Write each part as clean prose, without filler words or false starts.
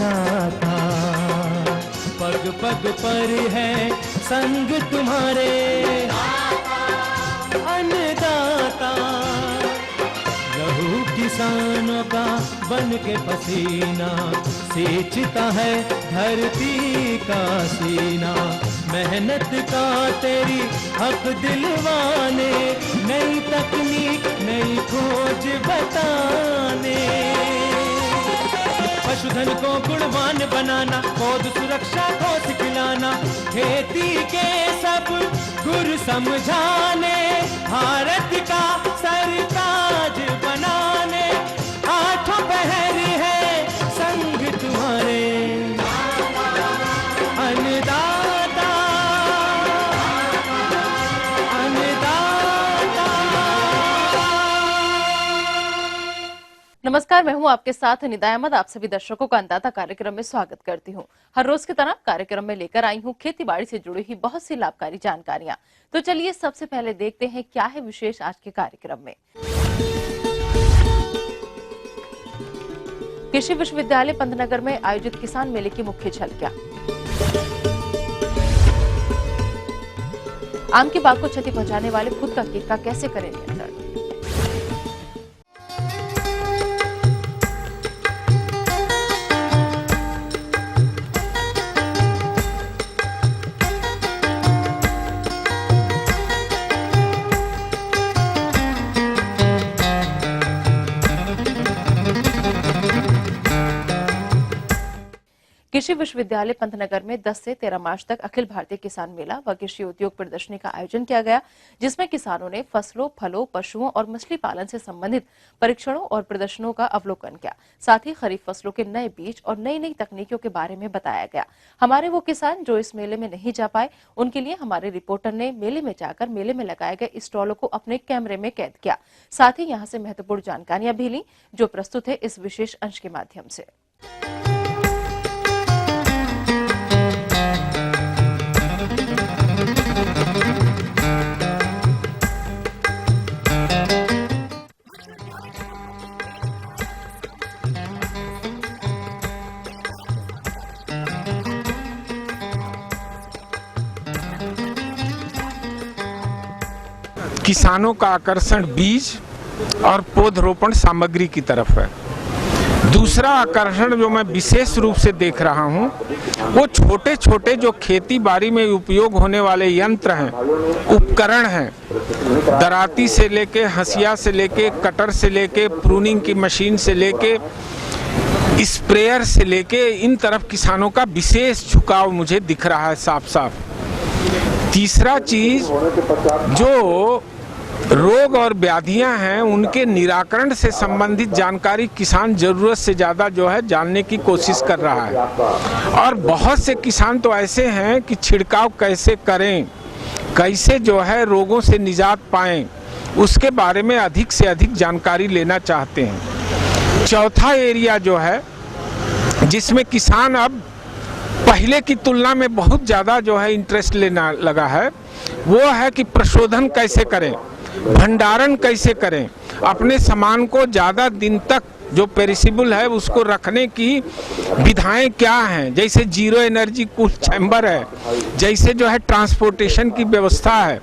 अन्नदाता, पग पग पर है संग तुम्हारे अन्नदाता। लहू किसानों का बन के पसीना सींचता है धरती का सीना। मेहनत का तेरी हक दिलवाने, नई तकनीक नई खोज बताने। पशुधन को गुणवान बनाना, पौध सुरक्षा को सिखलाना, खेती के सब गुर समझाने, भारत का सरताज बनाने। आठों पहर है संग तुम्हारे अन्नदाता, अन्नदाता। नमस्कार, मैं हूं आपके साथ निदा अहमद। आप सभी दर्शकों का अन्नदाता कार्यक्रम में स्वागत करती हूं। हर रोज की तरह कार्यक्रम में लेकर आई हूं खेती बाड़ी से जुड़ी हुई बहुत सी लाभकारी जानकारियां। तो चलिए सबसे पहले देखते हैं क्या है विशेष आज के कार्यक्रम में। कृषि विश्वविद्यालय पंतनगर में आयोजित किसान मेले की मुख्य झलकियां। आम के बाग को क्षति पहुंचाने वाले खुद का कीट का कैसे करें नियंत्रण। कृषि विश्वविद्यालय पंतनगर में 10 से 13 मार्च तक अखिल भारतीय किसान मेला व कृषि उद्योग प्रदर्शनी का आयोजन किया गया, जिसमें किसानों ने फसलों, फलों, पशुओं और मछली पालन से संबंधित परीक्षणों और प्रदर्शनों का अवलोकन किया। साथ ही खरीफ फसलों के नए बीज और नई नई तकनीकों के बारे में बताया गया। हमारे वो किसान जो इस मेले में नहीं जा पाए, उनके लिए हमारे रिपोर्टर ने मेले में जाकर मेले में लगाए गए स्टॉलों को अपने कैमरे में कैद किया। साथ ही यहाँ से महत्वपूर्ण जानकारियां भी ली, जो प्रस्तुत है इस विशेष अंश के माध्यम से। किसानों का आकर्षण बीज और पौधरोपण सामग्री की तरफ है। दूसरा आकर्षण जो मैं विशेष रूप से देख रहा हूं, वो छोटे छोटे जो खेती बाड़ी में उपयोग होने वाले यंत्र हैं, उपकरण हैं। दराती से लेके, हंसिया से लेके, कटर से लेके, प्रूनिंग की मशीन से लेके, स्प्रेयर से लेके, इन तरफ किसानों का विशेष झुकाव मुझे दिख रहा है साफ साफ। तीसरा चीज, जो रोग और व्याधियां हैं उनके निराकरण से संबंधित जानकारी किसान जरूरत से ज़्यादा जो है जानने की कोशिश कर रहा है। और बहुत से किसान तो ऐसे हैं कि छिड़काव कैसे करें, कैसे जो है रोगों से निजात पाएं, उसके बारे में अधिक से अधिक जानकारी लेना चाहते हैं। चौथा एरिया जो है, जिसमें किसान अब पहले की तुलना में बहुत ज़्यादा जो है इंटरेस्ट लेना लगा है, वो है कि प्रशोधन कैसे करें, भंडारण कैसे करें, अपने सामान को ज़्यादा दिन तक जो पेरिसेबल है उसको रखने की विधाएं क्या हैं। जैसे जीरो एनर्जी कूल चैम्बर है, जैसे जो है ट्रांसपोर्टेशन की व्यवस्था है,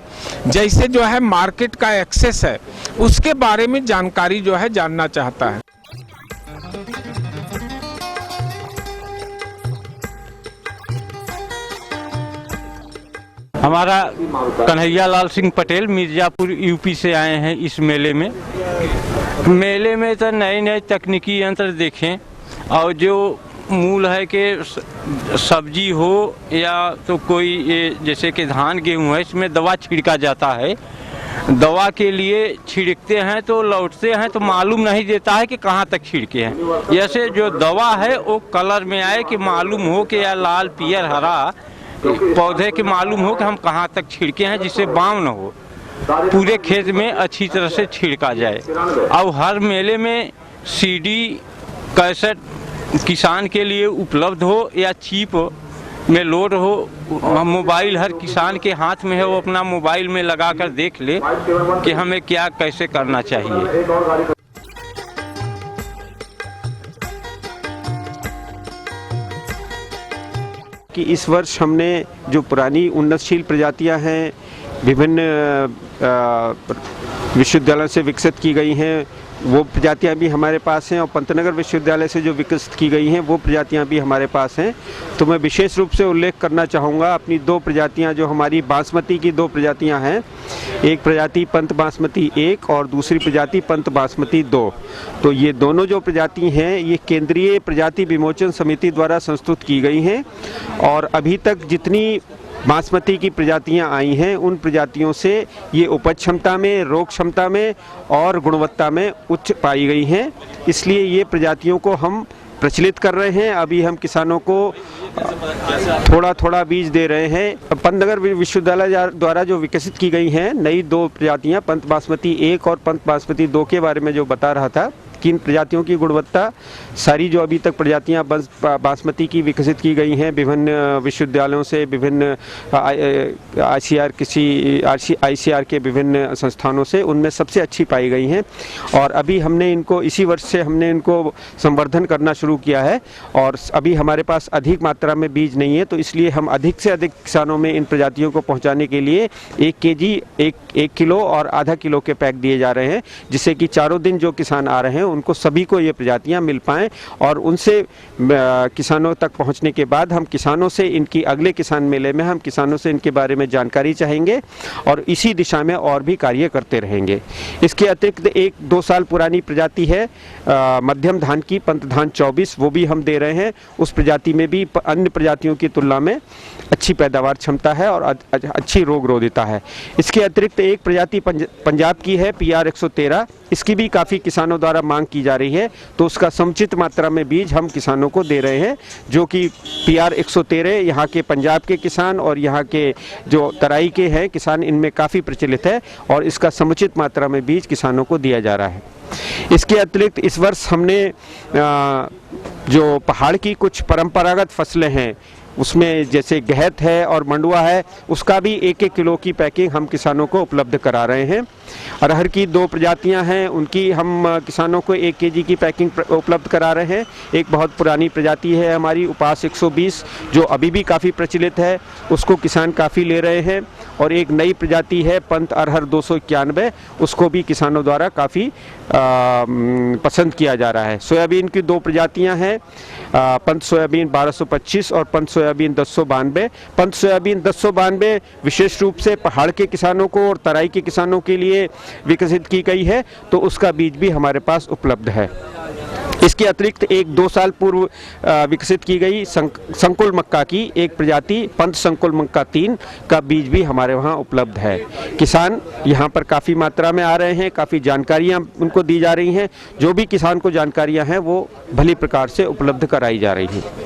जैसे जो है मार्केट का एक्सेस है, उसके बारे में जानकारी जो है जानना चाहता है। हमारा कन्हैया लाल सिंह पटेल मिर्जापुर यूपी से आए हैं इस मेले में। मेले में तो नए नए तकनीकी यंत्र देखें, और जो मूल है कि सब्जी हो या तो कोई ये जैसे कि धान गेहूँ है, इसमें दवा छिड़का जाता है। दवा के लिए छिड़कते हैं तो लौटते हैं तो मालूम नहीं देता है कि कहाँ तक छिड़के हैं। जैसे जो दवा है वो कलर में आए कि मालूम हो कि या लाल, पीयर, हरा पौधे के मालूम हो कि हम कहाँ तक छिड़के हैं, जिससे बाम न हो, पूरे खेत में अच्छी तरह से छिड़का जाए। और हर मेले में सीडी कैसेट किसान के लिए उपलब्ध हो या चिप में लोड हो। मोबाइल हर किसान के हाथ में है, वो अपना मोबाइल में लगा कर देख ले कि हमें क्या कैसे करना चाहिए। कि इस वर्ष हमने जो पुरानी उन्नतशील प्रजातियां हैं, विभिन्न विश्वविद्यालयों से विकसित की गई हैं, वो प्रजातियां भी हमारे पास हैं, और पंतनगर विश्वविद्यालय से जो विकसित की गई हैं वो प्रजातियां भी हमारे पास हैं। तो मैं विशेष रूप से उल्लेख करना चाहूँगा अपनी दो प्रजातियां जो हमारी बासमती की दो प्रजातियां हैं, एक प्रजाति पंत बासमती 1 और दूसरी प्रजाति पंत बासमती 2। तो ये दोनों जो प्रजाति हैं ये केंद्रीय प्रजाति विमोचन समिति द्वारा संस्तुत की गई हैं, और अभी तक जितनी बासमती की प्रजातियां आई हैं उन प्रजातियों से ये उपज क्षमता में, रोग क्षमता में और गुणवत्ता में उच्च पाई गई हैं। इसलिए ये प्रजातियों को हम प्रचलित कर रहे हैं। अभी हम किसानों को थोड़ा थोड़ा बीज दे रहे हैं। पंतनगर विश्वविद्यालय द्वारा जो विकसित की गई हैं नई दो प्रजातियां पंत बासमती 1 और पंत बासमती 2 के बारे में जो बता रहा था कि इन प्रजातियों की गुणवत्ता सारी जो अभी तक प्रजातियां बासमती की विकसित की गई हैं विभिन्न विश्वविद्यालयों से, विभिन्न आईसीआर के विभिन्न संस्थानों से, उनमें सबसे अच्छी पाई गई हैं। और अभी हमने इनको इसी वर्ष से हमने इनको संवर्धन करना शुरू किया है, और अभी हमारे पास अधिक मात्रा में बीज नहीं है, तो इसलिए हम अधिक से अधिक किसानों में इन प्रजातियों को पहुँचाने के लिए 1 केजी 1 किलो और आधा किलो के पैक दिए जा रहे हैं, जिससे कि चारों दिन जो किसान आ रहे हैं उनको सभी को ये प्रजातियां मिल पाएं। और उनसे किसानों तक पहुंचने के बाद हम किसानों से इनकी अगले किसान मेले में हम किसानों से इनके बारे में जानकारी चाहेंगे और इसी दिशा में और भी कार्य करते रहेंगे। इसके अतिरिक्त 1-2 साल पुरानी प्रजाति है मध्यम धान की पंत धान 24, वो भी हम दे रहे हैं। उस प्रजाति में भी अन्य प्रजातियों की तुलना में अच्छी पैदावार क्षमता है और अच्छी रोग रोधिता है। इसके अतिरिक्त एक प्रजाति पंजाब की है PR 113, इसकी भी काफ़ी किसानों द्वारा मांग की जा रही है, तो उसका समुचित मात्रा में बीज हम किसानों को दे रहे हैं, जो कि PR 113 यहाँ के पंजाब के किसान और यहाँ के जो तराई के हैं किसान इनमें काफ़ी प्रचलित है, और इसका समुचित मात्रा में बीज किसानों को दिया जा रहा है। इसके अतिरिक्त इस वर्ष हमने जो पहाड़ की कुछ परंपरागत फसलें हैं उसमें जैसे गहत है और मंडुआ है, उसका भी 1-1 किलो की पैकिंग हम किसानों को उपलब्ध करा रहे हैं। अरहर की 2 प्रजातियां हैं, उनकी हम किसानों को 1 केजी की पैकिंग उपलब्ध करा रहे हैं। एक बहुत पुरानी प्रजाति है हमारी उपास 120, जो अभी भी काफ़ी प्रचलित है, उसको किसान काफ़ी ले रहे हैं। और एक नई प्रजाति है पंत अरहर 291, उसको भी किसानों द्वारा काफ़ी पसंद किया जा रहा है। सोयाबीन की 2 प्रजातियां हैं, पंत सोयाबीन 1225 और पंत सोयाबीन 1092। पंत सोयाबीन 1092 विशेष रूप से पहाड़ के किसानों को और तराई के किसानों के लिए विकसित की गई है, तो उसका बीज भी हमारे पास उपलब्ध है। इसके अतिरिक्त 1-2 साल पूर्व विकसित की गई संकुल मक्का की एक प्रजाति पंत संकुल मक्का 3 का बीज भी हमारे वहाँ उपलब्ध है। किसान यहाँ पर काफ़ी मात्रा में आ रहे हैं, काफ़ी जानकारियाँ उनको दी जा रही हैं, जो भी किसान को जानकारियाँ हैं वो भली प्रकार से उपलब्ध कराई जा रही हैं।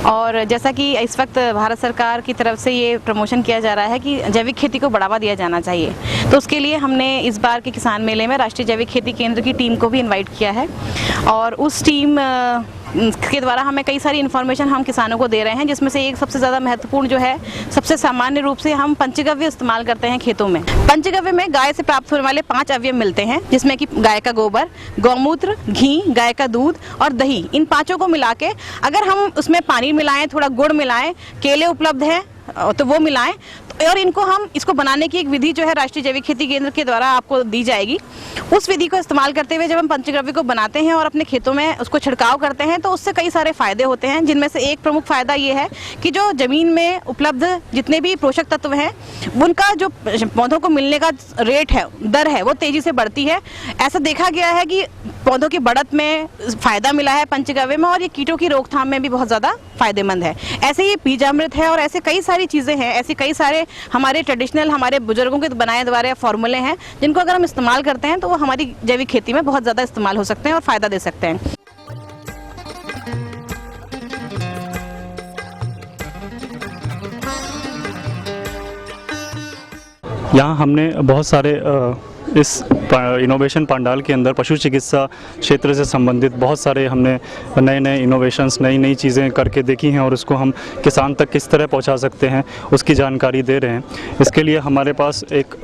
और जैसा कि इस वक्त भारत सरकार की तरफ से ये प्रमोशन किया जा रहा है कि जैविक खेती को बढ़ावा दिया जाना चाहिए, तो उसके लिए हमने इस बार के किसान मेले में राष्ट्रीय जैविक खेती केंद्र की टीम को भी इनवाइट किया है, और उस टीम के द्वारा हमें कई सारी इन्फॉर्मेशन हम किसानों को दे रहे हैं, जिसमें से एक सबसे ज़्यादा महत्वपूर्ण जो है, सबसे सामान्य रूप से हम पंचगव्य इस्तेमाल करते हैं खेतों में। पंचगव्य में गाय से प्राप्त होने वाले 5 अवयव मिलते हैं, जिसमें कि गाय का गोबर, गौमूत्र, घी, गाय का दूध और दही। इन 5 को मिला के अगर हम उसमें पानी मिलाएं, थोड़ा गुड़ मिलाएं, केले उपलब्ध है तो वो मिलाएं, और इसको बनाने की एक विधि जो है राष्ट्रीय जैविक खेती केंद्र के द्वारा आपको दी जाएगी। उस विधि को इस्तेमाल करते हुए जब हम पंचगव्य को बनाते हैं और अपने खेतों में उसको छिड़काव करते हैं, तो उससे कई सारे फायदे होते हैं, जिनमें से एक प्रमुख फायदा ये है कि जो जमीन में उपलब्ध जितने भी पोषक तत्व हैं उनका जो पौधों को मिलने का रेट है, दर है, वो तेजी से बढ़ती है। ऐसा देखा गया है कि पौधों की बढ़त में फायदा मिला है पंचगव्य में, और ये कीटों की रोकथाम में भी बहुत ज़्यादा फायदेमंद है। ऐसे ही बीजामृत है और ऐसे कई सारी चीज़ें हैं, ऐसे कई सारे हमारे ट्रेडिशनल हमारे बुजुर्गों के बनाए द्वारा फॉर्मूले हैं, जिनको अगर हम इस्तेमाल करते हैं तो वो हमारी जैविक खेती में बहुत ज़्यादा इस्तेमाल हो सकते हैं और फ़ायदा दे सकते हैं। यहाँ हमने बहुत सारे इस इनोवेशन पंडाल के अंदर पशु चिकित्सा क्षेत्र से संबंधित बहुत सारे हमने नए नए इनोवेशंस, नई नई चीज़ें करके देखी हैं और उसको हम किसान तक किस तरह पहुंचा सकते हैं उसकी जानकारी दे रहे हैं। इसके लिए हमारे पास एक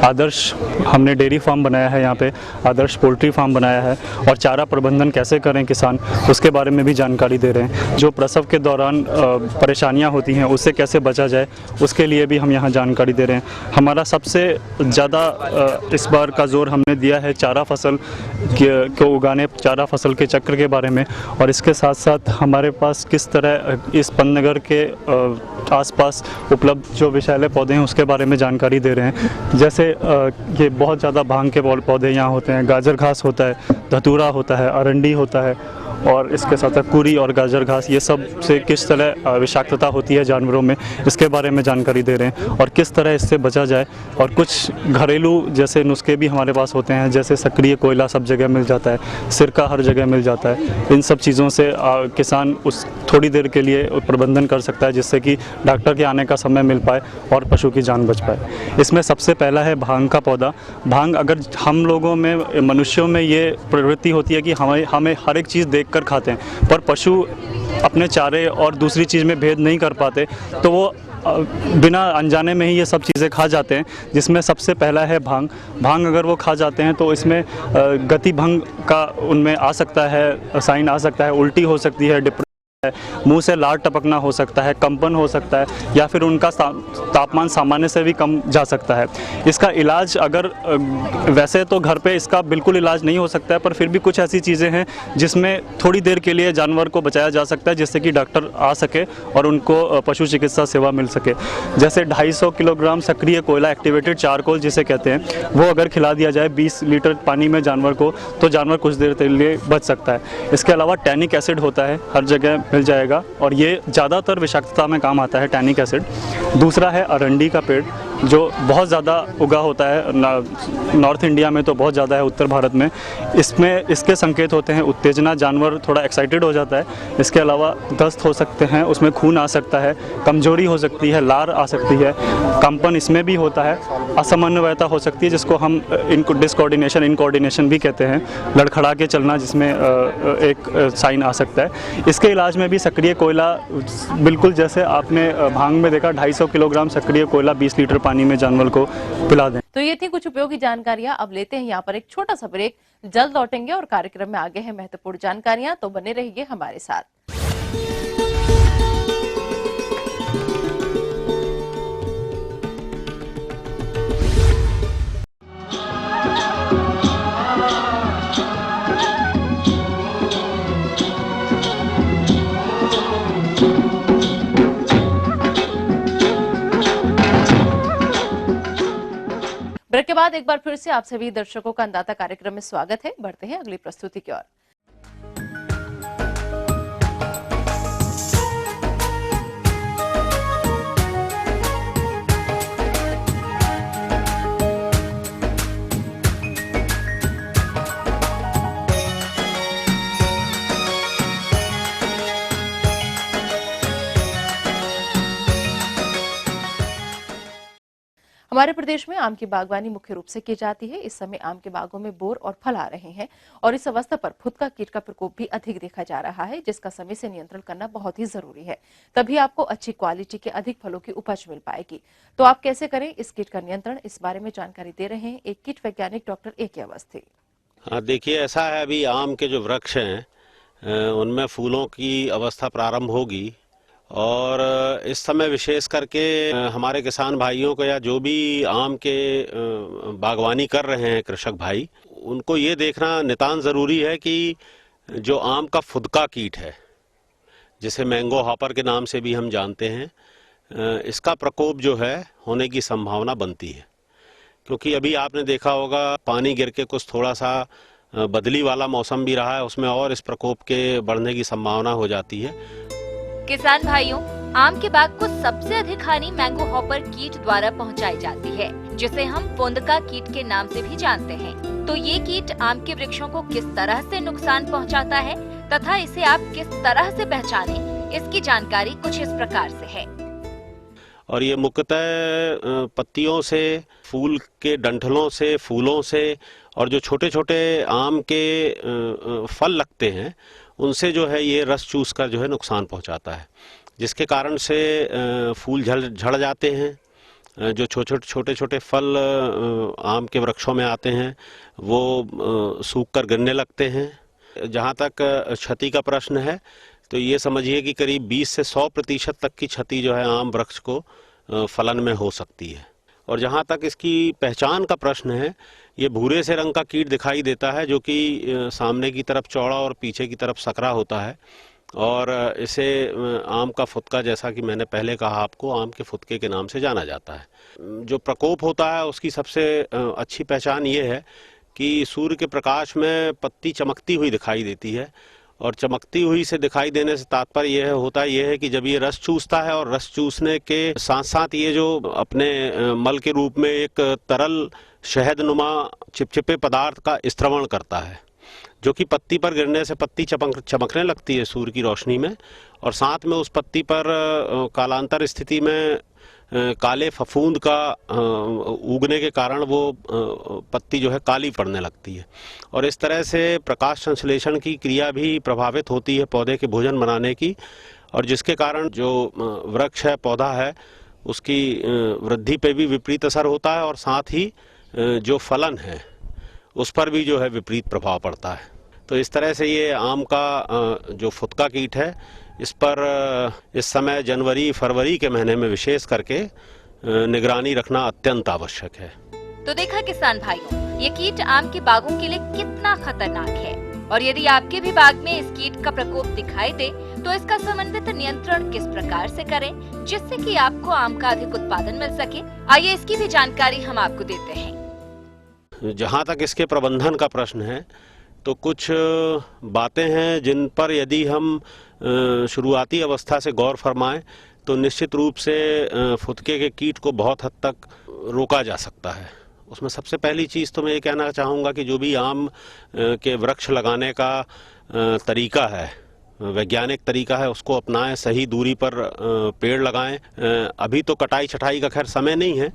आदर्श हमने डेयरी फार्म बनाया है, यहाँ पे आदर्श पोल्ट्री फार्म बनाया है और चारा प्रबंधन कैसे करें किसान, उसके बारे में भी जानकारी दे रहे हैं। जो प्रसव के दौरान परेशानियाँ होती हैं उससे कैसे बचा जाए उसके लिए भी हम यहाँ जानकारी दे रहे हैं। हमारा सबसे ज़्यादा इस बार का जोर हमने दिया है चारा फसल को उगाने, चारा फसल के चक्र के बारे में, और इसके साथ साथ हमारे पास किस तरह इस पंतनगर के आसपास उपलब्ध जो विषैले पौधे हैं उसके बारे में जानकारी दे रहे हैं। जैसे ये बहुत ज़्यादा भांग के पौधे यहाँ होते हैं, गाजर घास होता है, धतूरा होता है, अरंडी होता है और इसके साथ कुरी और गाजर घास, ये सब से किस तरह विषाक्तता होती है जानवरों में इसके बारे में जानकारी दे रहे हैं और किस तरह इससे बचा जाए। और कुछ घरेलू जैसे नुस्खे भी हमारे पास होते हैं, जैसे सक्रिय कोयला सब जगह मिल जाता है, सिरका हर जगह मिल जाता है। इन सब चीज़ों से किसान उस थोड़ी देर के लिए प्रबंधन कर सकता है जिससे कि डॉक्टर के आने का समय मिल पाए और पशु की जान बच पाए। इसमें सबसे पहला है भांग का पौधा। भांग, अगर हम लोगों में, मनुष्यों में ये प्रवृत्ति होती है कि हमें हर एक चीज़ देखकर खाते हैं, पर पशु अपने चारे और दूसरी चीज़ में भेद नहीं कर पाते, तो वो बिना अनजाने में ही ये सब चीज़ें खा जाते हैं, जिसमें सबसे पहला है भांग। भांग अगर वो खा जाते हैं तो इसमें गति भंग का उनमें आ सकता है, साइन आ सकता है, उल्टी हो सकती है, मुंह से लार टपकना हो सकता है, कंपन हो सकता है या फिर उनका तापमान सामान्य से भी कम जा सकता है। इसका इलाज अगर वैसे तो घर पे इसका बिल्कुल इलाज नहीं हो सकता है, पर फिर भी कुछ ऐसी चीज़ें हैं जिसमें थोड़ी देर के लिए जानवर को बचाया जा सकता है जिससे कि डॉक्टर आ सके और उनको पशु चिकित्सा सेवा मिल सके। जैसे 250 किलोग्राम सक्रिय कोयला, एक्टिवेटेड चारकोल जिसे कहते हैं, वो अगर खिला दिया जाए 20 लीटर पानी में जानवर को, तो जानवर कुछ देर के लिए बच सकता है। इसके अलावा टैनिक एसिड होता है, हर जगह मिल जाएगा और ये ज़्यादातर विषाक्तता में काम आता है, टैनिक एसिड। दूसरा है अरंडी का पेड़, जो बहुत ज़्यादा उगा होता है नॉर्थ इंडिया में, तो बहुत ज़्यादा है उत्तर भारत में। इसमें इसके संकेत होते हैं उत्तेजना, जानवर थोड़ा एक्साइटेड हो जाता है। इसके अलावा दस्त हो सकते हैं, उसमें खून आ सकता है, कमजोरी हो सकती है, लार आ सकती है, कंपन इसमें भी होता है, असमन्वयता हो सकती है जिसको हम इनको डिसकोऑर्डिनेशन, इनकोऑर्डिनेशन भी कहते हैं, लड़खड़ा के चलना जिसमें एक साइन आ सकता है। इसके इलाज में भी सक्रिय कोयला, बिल्कुल जैसे आपने भांग में देखा, 250 किलोग्राम सक्रिय कोयला 20 लीटर पानी में जानवर को पिला दें। तो ये थी कुछ उपयोगी जानकारियां। अब लेते हैं यहाँ पर एक छोटा सा ब्रेक, जल्द लौटेंगे और कार्यक्रम में आगे है महत्वपूर्ण जानकारियां, तो बने रहिए हमारे साथ। ब्रेक के बाद एक बार फिर से आप सभी दर्शकों का अन्नदाता कार्यक्रम में स्वागत है। बढ़ते हैं अगली प्रस्तुति की ओर। हमारे प्रदेश में आम की बागवानी मुख्य रूप से की जाती है। इस समय आम के बागों में बोर और फल आ रहे हैं और इस अवस्था पर फुदका कीट का प्रकोप भी अधिक देखा जा रहा है, जिसका समय से नियंत्रण करना बहुत ही जरूरी है। तभी आपको अच्छी क्वालिटी के अधिक फलों की उपज मिल पाएगी। तो आप कैसे करें इस कीट का नियंत्रण, इस बारे में जानकारी दे रहे हैं एक कीट वैज्ञानिक डॉक्टर A.K. अवस्थी। हाँ, देखिए ऐसा है, अभी आम के जो वृक्ष हैं उनमें फूलों की अवस्था प्रारंभ होगी और इस समय विशेष करके हमारे किसान भाइयों को या जो भी आम के बागवानी कर रहे हैं कृषक भाई, उनको ये देखना नितांत ज़रूरी है कि जो आम का फुदका कीट है, जिसे मैंगो हॉपर के नाम से भी हम जानते हैं, इसका प्रकोप जो है होने की संभावना बनती है। क्योंकि अभी आपने देखा होगा पानी गिर के कुछ थोड़ा सा बदली वाला मौसम भी रहा है, उसमें और इस प्रकोप के बढ़ने की संभावना हो जाती है। किसान भाइयों, आम के बाग को सबसे अधिक हानि मैंगो हॉपर कीट द्वारा पहुंचाई जाती है, जिसे हम फुदका कीट के नाम से भी जानते हैं। तो ये कीट आम के वृक्षों को किस तरह से नुकसान पहुंचाता है तथा इसे आप किस तरह से पहचानें, इसकी जानकारी कुछ इस प्रकार से है। और ये मुख्यतः पत्तियों से, फूल के डंठलों से, फूलों से और जो छोटे छोटे आम के फल लगते हैं उनसे जो है ये रस चूस कर जो है नुकसान पहुंचाता है, जिसके कारण से फूल झड़ जाते हैं। जो छोटे छोटे फल आम के वृक्षों में आते हैं वो सूख कर गिरने लगते हैं। जहाँ तक क्षति का प्रश्न है तो ये समझिए कि करीब 20 से 100% तक की क्षति जो है आम वृक्ष को फलन में हो सकती है। और जहाँ तक इसकी पहचान का प्रश्न है, ये भूरे से रंग का कीट दिखाई देता है जो कि सामने की तरफ चौड़ा और पीछे की तरफ सकरा होता है और इसे आम का फुदका, जैसा कि मैंने पहले कहा आपको, आम के फुदके के नाम से जाना जाता है। जो प्रकोप होता है उसकी सबसे अच्छी पहचान ये है कि सूर्य के प्रकाश में पत्ती चमकती हुई दिखाई देती है और चमकती हुई से दिखाई देने से तात्पर्य यह होता है कि जब ये रस चूसता है और रस चूसने के साथ साथ ये जो अपने मल के रूप में एक तरल शहदनुमा चिपचिपे पदार्थ का स्त्रवण करता है, जो कि पत्ती पर गिरने से पत्ती चमकने लगती है सूर्य की रोशनी में, और साथ में उस पत्ती पर कालांतर स्थिति में काले फफूंद का उगने के कारण वो पत्ती जो है काली पड़ने लगती है और इस तरह से प्रकाश संश्लेषण की क्रिया भी प्रभावित होती है पौधे के भोजन बनाने की, और जिसके कारण जो वृक्ष है, पौधा है, उसकी वृद्धि पे भी विपरीत असर होता है और साथ ही जो फलन है उस पर भी जो है विपरीत प्रभाव पड़ता है। तो इस तरह से ये आम का जो फुदका कीट है, इस पर इस समय जनवरी फरवरी के महीने में विशेष करके निगरानी रखना अत्यंत आवश्यक है। तो देखा किसान भाइयों, ये कीट आम के बागों के लिए कितना खतरनाक है, और यदि आपके भी बाग में इस कीट का प्रकोप दिखाई दे तो इसका समन्वित नियंत्रण किस प्रकार से करें जिससे कि आपको आम का अधिक उत्पादन मिल सके, आइए इसकी भी जानकारी हम आपको देते हैं। जहाँ तक इसके प्रबंधन का प्रश्न है तो कुछ बातें हैं जिन पर यदि हम शुरुआती अवस्था से गौर फरमाएं तो निश्चित रूप से फुदके के कीट को बहुत हद तक रोका जा सकता है। उसमें सबसे पहली चीज़ तो मैं ये कहना चाहूँगा कि जो भी आम के वृक्ष लगाने का तरीका है, वैज्ञानिक तरीका है, उसको अपनाएं, सही दूरी पर पेड़ लगाएं। अभी तो कटाई छटाई का खैर समय नहीं है,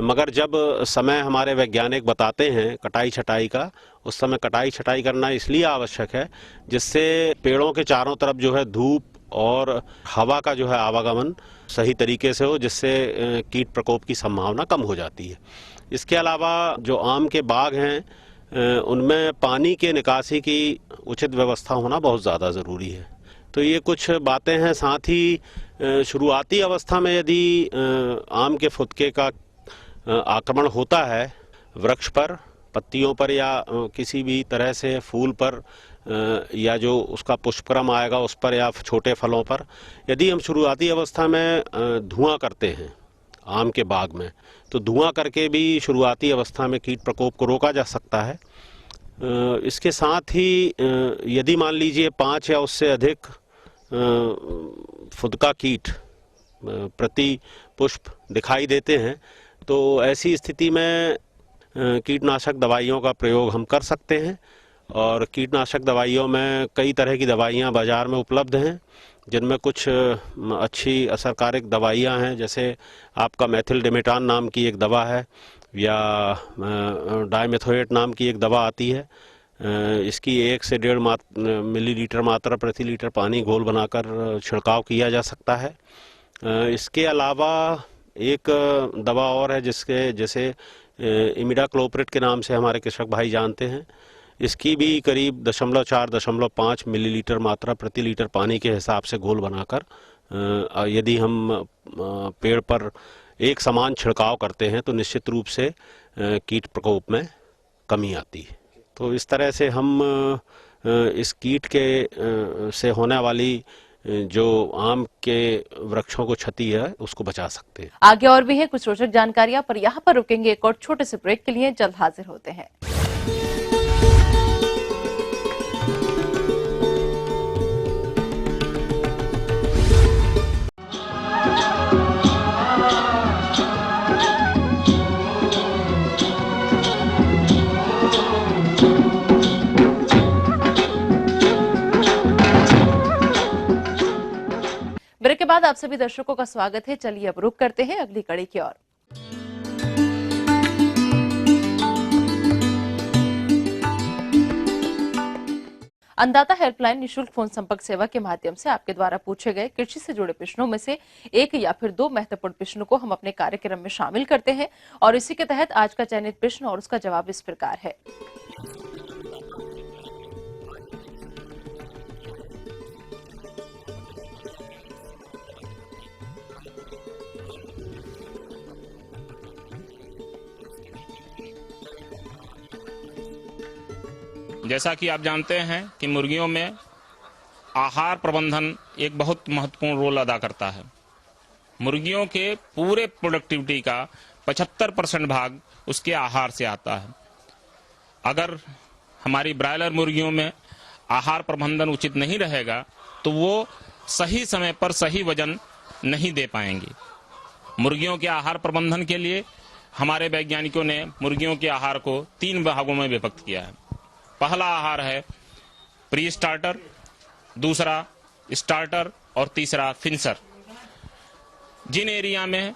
मगर जब समय हमारे वैज्ञानिक बताते हैं कटाई छटाई का, उस समय कटाई छटाई करना इसलिए आवश्यक है जिससे पेड़ों के चारों तरफ जो है धूप और हवा का जो है आवागमन सही तरीके से हो, जिससे कीट प्रकोप की संभावना कम हो जाती है। इसके अलावा जो आम के बाग हैं उनमें पानी के निकासी की उचित व्यवस्था होना बहुत ज़्यादा ज़रूरी है। तो ये कुछ बातें हैं। साथ ही शुरुआती अवस्था में यदि आम के फुदके का आक्रमण होता है वृक्ष पर, पत्तियों पर या किसी भी तरह से फूल पर या जो उसका पुष्पक्रम आएगा उस पर या छोटे फलों पर, यदि हम शुरुआती अवस्था में धुआं करते हैं आम के बाग में, तो धुआं करके भी शुरुआती अवस्था में कीट प्रकोप को रोका जा सकता है। इसके साथ ही यदि मान लीजिए 5 या उससे अधिक फुदका कीट प्रति पुष्प दिखाई देते हैं तो ऐसी स्थिति में कीटनाशक दवाइयों का प्रयोग हम कर सकते हैं, और कीटनाशक दवाइयों में कई तरह की दवाइयाँ बाज़ार में उपलब्ध हैं, जिनमें कुछ अच्छी असरकारक दवाइयाँ हैं, जैसे आपका मेथिलडिमेटान नाम की एक दवा है या डाइमेथोएट नाम की एक दवा आती है। इसकी 1 से 1.5 मिलीलीटर मात्रा प्रति लीटर पानी घोल बनाकर छिड़काव किया जा सकता है। इसके अलावा एक दवा और है जैसे इमिडाक्लोप्रिड के नाम से हमारे कृषक भाई जानते हैं। इसकी भी करीब 0.4-0.5 मिलीलीटर मात्रा प्रति लीटर पानी के हिसाब से घोल बनाकर यदि हम पेड़ पर एक समान छिड़काव करते हैं तो निश्चित रूप से कीट प्रकोप में कमी आती है। तो इस तरह से हम इस कीट के से होने वाली जो आम के वृक्षों को क्षति है उसको बचा सकते हैं। आगे और भी है कुछ रोचक जानकारियां, पर यहाँ पर रुकेंगे एक और छोटे से ब्रेक के लिए। जल्द हाजिर होते हैं। ब्रेक के बाद आप सभी दर्शकों का स्वागत है। चलिए अब रुक करते हैं अगली कड़ी की ओर। अन्नदाता हेल्पलाइन निशुल्क फोन संपर्क सेवा के माध्यम से आपके द्वारा पूछे गए कृषि से जुड़े प्रश्नों में से एक या फिर दो महत्वपूर्ण प्रश्नों को हम अपने कार्यक्रम में शामिल करते हैं और इसी के तहत आज का चयनित प्रश्न और उसका जवाब इस प्रकार है। जैसा कि आप जानते हैं कि मुर्गियों में आहार प्रबंधन एक बहुत महत्वपूर्ण रोल अदा करता है। मुर्गियों के पूरे प्रोडक्टिविटी का 75% भाग उसके आहार से आता है। अगर हमारी ब्रायलर मुर्गियों में आहार प्रबंधन उचित नहीं रहेगा तो वो सही समय पर सही वजन नहीं दे पाएंगी। मुर्गियों के आहार प्रबंधन के लिए हमारे वैज्ञानिकों ने मुर्गियों के आहार को 3 भागों में विभक्त किया है। पहला आहार है प्री स्टार्टर, दूसरा स्टार्टर और तीसरा फिनिशर। जिन एरिया में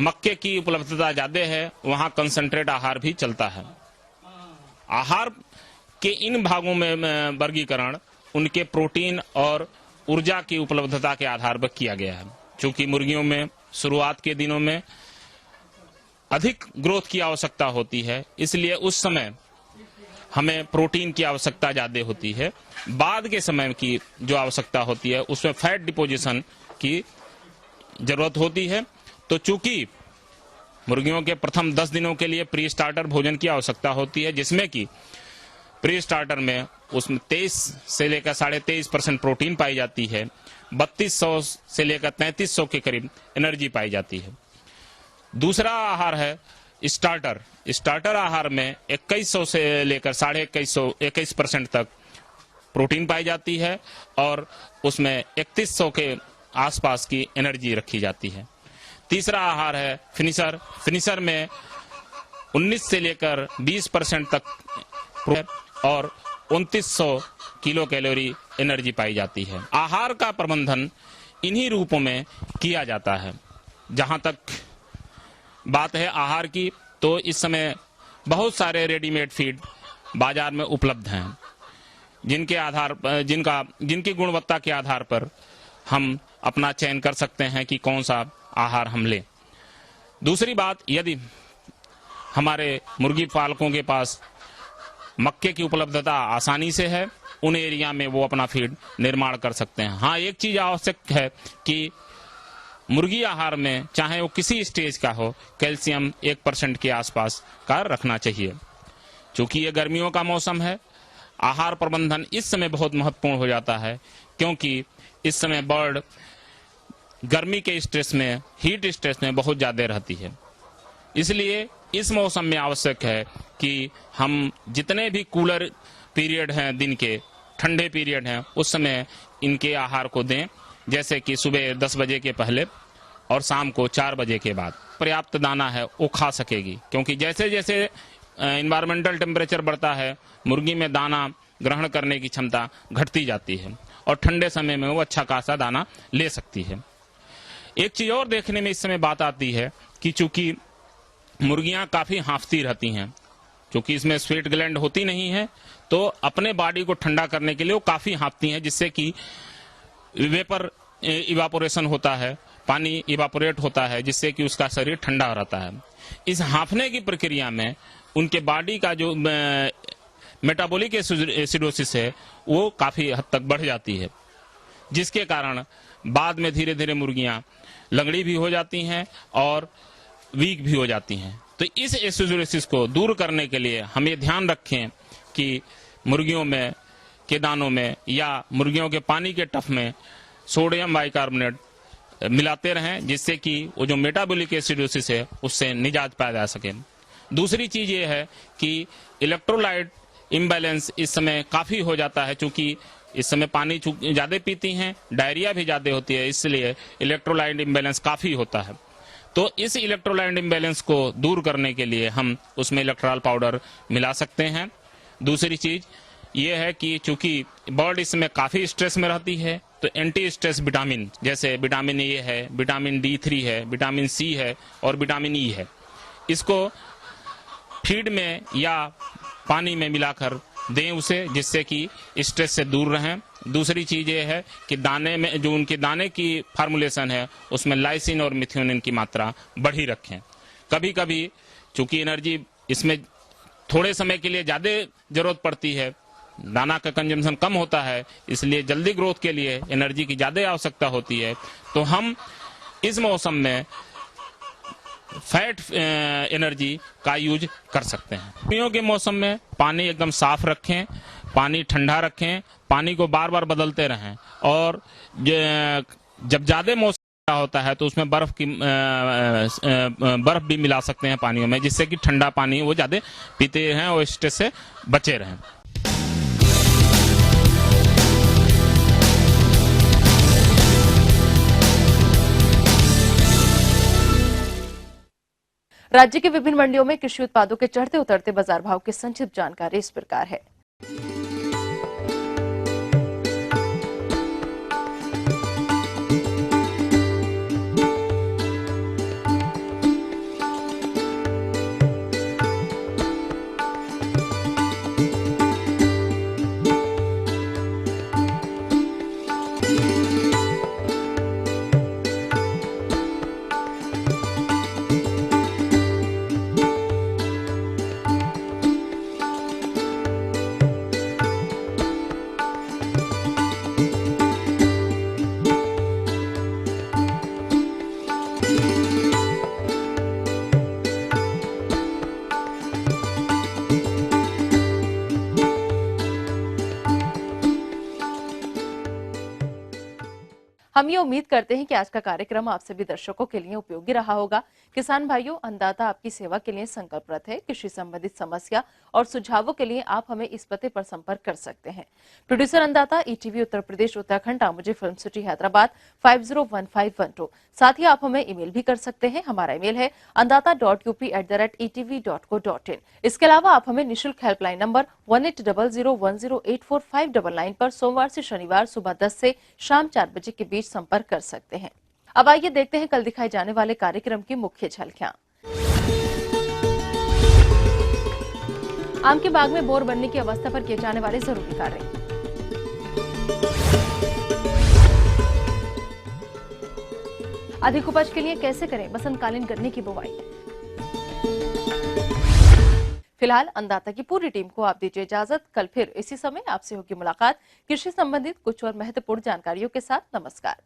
मक्के की उपलब्धता ज्यादा है वहां कंसंट्रेट आहार भी चलता है। आहार के इन भागों में वर्गीकरण उनके प्रोटीन और ऊर्जा की उपलब्धता के आधार पर किया गया है। चूंकि मुर्गियों में शुरुआत के दिनों में अधिक ग्रोथ की आवश्यकता होती है, इसलिए उस समय हमें प्रोटीन की आवश्यकता ज्यादा होती है। बाद के समय की जो आवश्यकता होती है उसमें फैट डिपोजिशन की जरूरत होती है। तो चूंकि मुर्गियों के प्रथम 10 दिनों के लिए प्री स्टार्टर भोजन की आवश्यकता होती है, जिसमें कि प्री स्टार्टर में उसमें 23 से लेकर 23.5% प्रोटीन पाई जाती है, 3200 से लेकर 3300 के करीब एनर्जी पाई जाती है। दूसरा आहार है स्टार्टर। स्टार्टर आहार में 2100 से लेकर 21% तक प्रोटीन पाई जाती है और उसमें 3100 के आसपास की एनर्जी रखी जाती है। तीसरा आहार है फिनिशर। फिनिशर में 19 से लेकर 20% तक और 2900 किलो कैलोरी एनर्जी पाई जाती है। आहार का प्रबंधन इन्हीं रूपों में किया जाता है। जहां तक बात है आहार की, तो इस समय बहुत सारे रेडीमेड फीड बाजार में उपलब्ध हैं, जिनकी गुणवत्ता के आधार पर हम अपना चयन कर सकते हैं कि कौन सा आहार हम लें। दूसरी बात, यदि हमारे मुर्गी पालकों के पास मक्के की उपलब्धता आसानी से है, उन एरिया में वो अपना फीड निर्माण कर सकते हैं। हाँ, एक चीज आवश्यक है कि मुर्गी आहार में चाहे वो किसी स्टेज का हो, कैल्शियम 1% के आसपास का रखना चाहिए। चूंकि ये गर्मियों का मौसम है, आहार प्रबंधन इस समय बहुत महत्वपूर्ण हो जाता है, क्योंकि इस समय बर्ड गर्मी के स्ट्रेस में, हीट स्ट्रेस में बहुत ज्यादा रहती है। इसलिए इस मौसम में आवश्यक है कि हम जितने भी कूलर पीरियड हैं, दिन के ठंडे पीरियड हैं, उस समय इनके आहार को दें, जैसे कि सुबह 10 बजे के पहले और शाम को 4 बजे के बाद पर्याप्त दाना है वो खा सकेगी। क्योंकि जैसे जैसे एनवायरमेंटल टेम्परेचर बढ़ता है, मुर्गी में दाना ग्रहण करने की क्षमता घटती जाती है और ठंडे समय में वो अच्छा खासा दाना ले सकती है। एक चीज और देखने में इस समय बात आती है कि चूंकि मुर्गियां काफी हांफती रहती हैं, क्योंकि इसमें स्वेट ग्लैंड होती नहीं है, तो अपने बॉडी को ठंडा करने के लिए वो काफी हांफती हैं, जिससे कि वेपर इवापोरेशन होता है, पानी इवापोरेट होता है, जिससे कि उसका शरीर ठंडा रहता है। इस हांफने की प्रक्रिया में उनके बॉडी का जो मेटाबॉलिक एसिडोसिस है वो काफी हद तक बढ़ जाती है, जिसके कारण बाद में धीरे धीरे मुर्गियां लंगड़ी भी हो जाती हैं और वीक भी हो जाती हैं। तो इस एसिडोसिस को दूर करने के लिए हम ये ध्यान रखें कि मुर्गियों में के दानों में या मुर्गियों के पानी के टफ में सोडियम बाइकार्बोनेट मिलाते रहें, जिससे कि वो जो मेटाबॉलिक एसिडोसिस है उससे निजात पाया जा सके। दूसरी चीज ये है कि इलेक्ट्रोलाइट इम्बैलेंस इस समय काफी हो जाता है, चूंकि इस समय पानी ज्यादा पीती हैं, डायरिया भी ज्यादा होती है, इसलिए इलेक्ट्रोलाइट इम्बैलेंस काफी होता है। तो इस इलेक्ट्रोलाइट इम्बैलेंस को दूर करने के लिए हम उसमें इलेक्ट्रॉल पाउडर मिला सकते हैं। दूसरी चीज ये है कि चूंकि बर्ड इसमें काफी स्ट्रेस में रहती है, तो एंटी स्ट्रेस विटामिन जैसे विटामिन ए है, विटामिन D3 है, विटामिन C है और विटामिन E है, इसको फीड में या पानी में मिलाकर दें उसे, जिससे कि स्ट्रेस से दूर रहें। दूसरी चीज ये है कि दाने में जो उनके दाने की फार्मूलेशन है उसमें लाइसिन और मिथ्योनिन की मात्रा बढ़ी रखें। कभी कभी चूंकि एनर्जी इसमें थोड़े समय के लिए ज्यादा जरूरत पड़ती है, दाना का कंजम्पशन कम होता है, इसलिए जल्दी ग्रोथ के लिए एनर्जी की ज्यादा आवश्यकता होती है। तो हम इस मौसम में फैट एनर्जी का यूज कर सकते हैं। गर्मियों के मौसम में पानी एकदम साफ रखें, पानी ठंडा रखें, पानी को बार बार बदलते रहें, और जब ज्यादा मौसम होता है तो उसमें बर्फ भी मिला सकते हैं पानियों में, जिससे कि ठंडा पानी वो ज्यादा पीते हैं और स्ट्रेस से बचे रहें। राज्य की विभिन्न मंडियों में कृषि उत्पादों के चढ़ते उतरते बाजार भाव की संक्षिप्त जानकारी इस प्रकार है। हम ये उम्मीद करते हैं कि आज का कार्यक्रम आप सभी दर्शकों के लिए उपयोगी रहा होगा। किसान भाइयों, अन्नदाता आपकी सेवा के लिए संकल्परत है। कृषि संबंधित समस्या और सुझावों के लिए आप हमें इस पते पर संपर्क कर सकते हैं। प्रोड्यूसर अन्नदाता, ETV Uttar Pradesh Uttarakhand, Ramoji film city Hyderabad 501512। साथ ही आप हमें ईमेल भी कर सकते हैं। हमारा ईमेल है andata.up@etv.co.in। इसके अलावा आप हमें निःशुल्क हेल्पलाइन नंबर 180010845999 पर सोमवार से शनिवार सुबह 10 से शाम 4 बजे के बीच संपर्क कर सकते हैं। अब आइए देखते हैं कल दिखाए जाने वाले कार्यक्रम की मुख्य झलकियां। आम के बाग में बोर बनने की अवस्था पर किए जाने वाले जरूरी कार्य। अधिक उपज के लिए कैसे करें बसंतकालीन गन्ने की बुवाई। फिलहाल अन्नदाता की पूरी टीम को आप दीजिए इजाजत। कल फिर इसी समय आपसे होगी मुलाकात कृषि संबंधित कुछ और महत्वपूर्ण जानकारियों के साथ। नमस्कार।